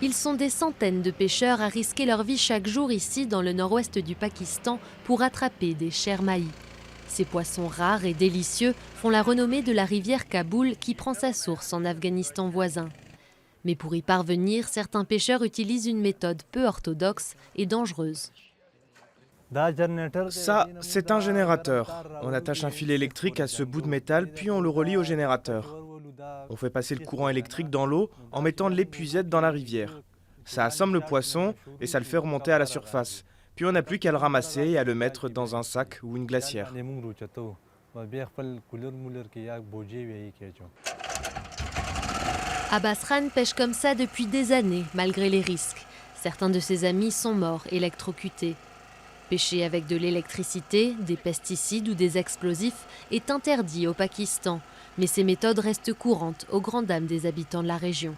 Ils sont des centaines de pêcheurs à risquer leur vie chaque jour ici dans le nord-ouest du Pakistan pour attraper des shermaïs. Ces poissons rares et délicieux font la renommée de la rivière Kaboul qui prend sa source en Afghanistan voisin. Mais pour y parvenir, certains pêcheurs utilisent une méthode peu orthodoxe et dangereuse. Ça, c'est un générateur. On attache un fil électrique à ce bout de métal, puis on le relie au générateur. On fait passer le courant électrique dans l'eau en mettant l'épuisette dans la rivière. Ça assomme le poisson et ça le fait remonter à la surface. Puis on n'a plus qu'à le ramasser et à le mettre dans un sac ou une glacière. Abbas Khan pêche comme ça depuis des années, malgré les risques. Certains de ses amis sont morts, électrocutés. Pêcher avec de l'électricité, des pesticides ou des explosifs est interdit au Pakistan. Mais ces méthodes restent courantes aux grandes dames des habitants de la région.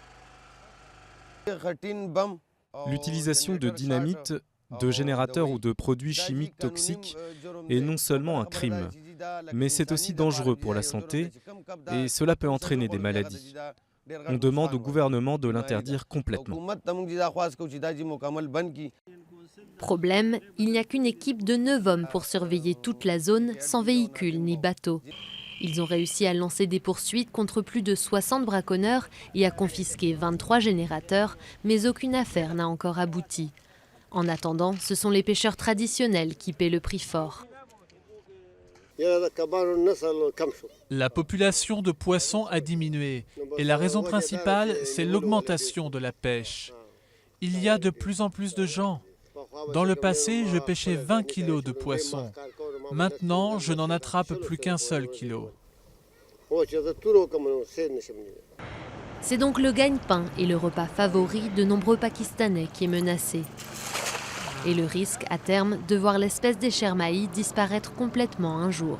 L'utilisation de dynamite, de générateurs ou de produits chimiques toxiques est non seulement un crime, mais c'est aussi dangereux pour la santé et cela peut entraîner des maladies. On demande au gouvernement de l'interdire complètement. Problème, il n'y a qu'une équipe de 9 hommes pour surveiller toute la zone sans véhicule ni bateau. Ils ont réussi à lancer des poursuites contre plus de 60 braconneurs et à confisquer 23 générateurs, mais aucune affaire n'a encore abouti. En attendant, ce sont les pêcheurs traditionnels qui paient le prix fort. La population de poissons a diminué et la raison principale, c'est l'augmentation de la pêche. Il y a de plus en plus de gens. Dans le passé, je pêchais 20 kilos de poissons. Maintenant, je n'en attrape plus qu'un seul kilo. C'est donc le gagne-pain et le repas favori de nombreux Pakistanais qui est menacé. Et le risque, à terme, de voir l'espèce des shermaïs disparaître complètement un jour.